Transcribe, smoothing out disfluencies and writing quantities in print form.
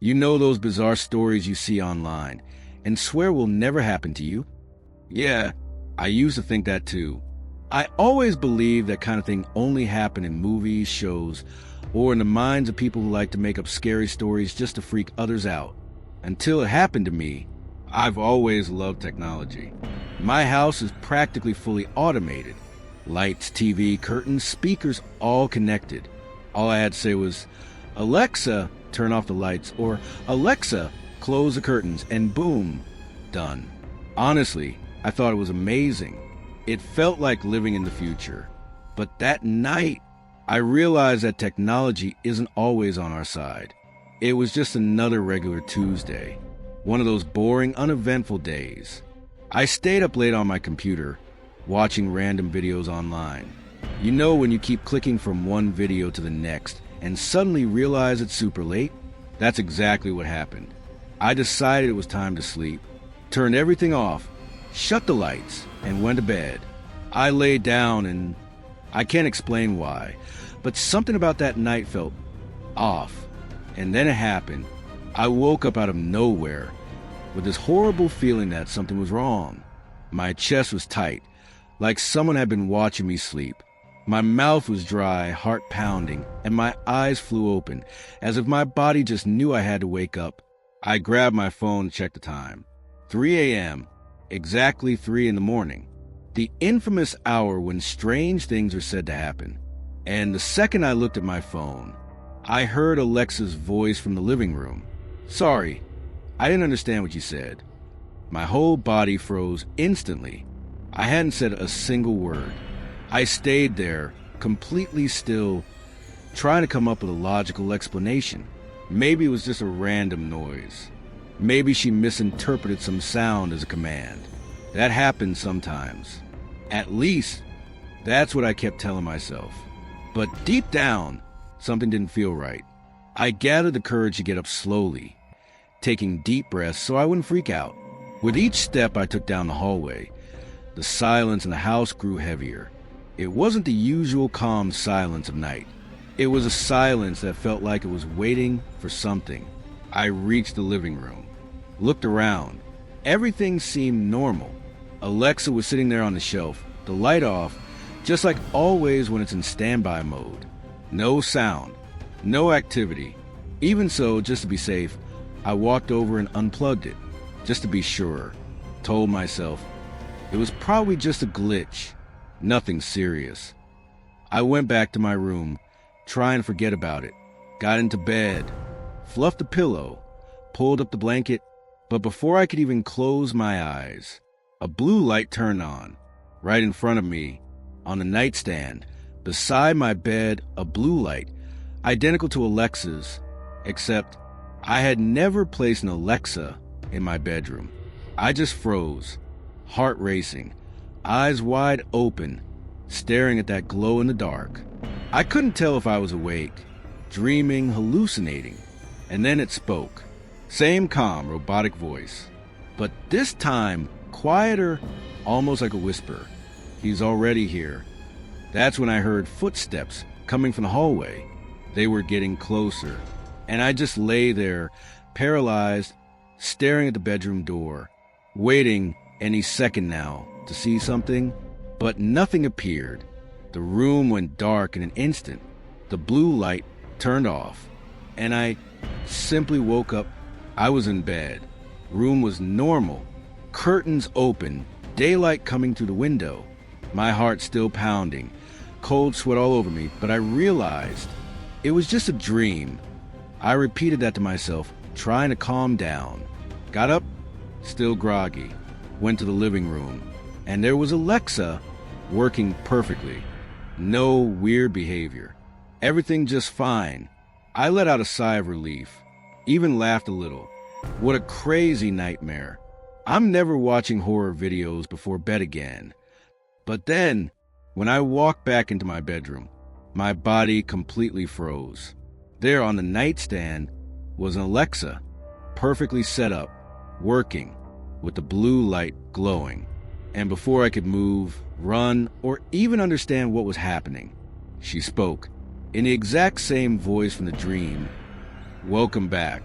You know those bizarre stories you see online and swear will never happen to you? Yeah, I used to think that too. I always believed that kind of thing only happened in movies, shows, or in the minds of people who like to make up scary stories just to freak others out. Until it happened to me. I've always loved technology. My house is practically fully automated. Lights, TV, curtains, speakers, all connected. All I had to say was, "Alexa, turn off the lights," or "Alexa, close the curtains," and boom, done. Honestly, I thought it was amazing. It felt like living in the future. But that night, I realized that technology isn't always on our side. It was just another regular Tuesday. One of those boring, uneventful days. I stayed up late on my computer, watching random videos online. You know when you keep clicking from one video to the next and suddenly realize it's super late? That's exactly what happened. I decided it was time to sleep, turned everything off, shut the lights, and went to bed. I lay down and I can't explain why, but something about that night felt off. And then it happened. I woke up out of nowhere with this horrible feeling that something was wrong. My chest was tight, like someone had been watching me sleep. My mouth was dry, heart pounding, and my eyes flew open, as if my body just knew I had to wake up. I grabbed my phone and checked the time. 3 a.m., exactly 3 in the morning. The infamous hour when strange things are said to happen. And the second I looked at my phone, I heard Alexa's voice from the living room. "Sorry, I didn't understand what you said." My whole body froze instantly. I hadn't said a single word. I stayed there, completely still, trying to come up with a logical explanation. Maybe it was just a random noise. Maybe she misinterpreted some sound as a command. That happens sometimes. At least, that's what I kept telling myself. But deep down, something didn't feel right. I gathered the courage to get up slowly, taking deep breaths so I wouldn't freak out. With each step I took down the hallway, the silence in the house grew heavier. It wasn't the usual calm silence of night. It was a silence that felt like it was waiting for something. I reached the living room, looked around. Everything seemed normal. Alexa was sitting there on the shelf, the light off, just like always when it's in standby mode. No sound, no activity. Even so, just to be safe, I walked over and unplugged it, just to be sure. Told myself it was probably just a glitch, nothing serious. I went back to my room, trying to forget about it. Got into bed, fluffed the pillow, pulled up the blanket, but before I could even close my eyes, a blue light turned on, right in front of me, on the nightstand, beside my bed, a blue light, identical to Alexa's, except I had never placed an Alexa in my bedroom. I just froze, heart racing, eyes wide open, staring at that glow in the dark. I couldn't tell if I was awake, dreaming, hallucinating, and then it spoke. Same calm, robotic voice, but this time quieter, almost like a whisper. "He's already here." That's when I heard footsteps coming from the hallway. They were getting closer, and I just lay there, paralyzed, staring at the bedroom door, waiting any second now to see something, but nothing appeared. The room went dark in an instant. The blue light turned off, and I simply woke up. I was in bed. Room was normal. Curtains open, daylight coming through the window. My heart still pounding, cold sweat all over me, but I realized it was just a dream. I repeated that to myself, trying to calm down. Got up, still groggy, went to the living room, and there was Alexa working perfectly. No weird behavior. Everything just fine. I let out a sigh of relief, even laughed a little. What a crazy nightmare. I'm never watching horror videos before bed again. But then, when I walked back into my bedroom, my body completely froze. There on the nightstand was an Alexa, perfectly set up, working, with the blue light glowing. And before I could move, run, or even understand what was happening, she spoke, in the exact same voice from the dream. "Welcome back.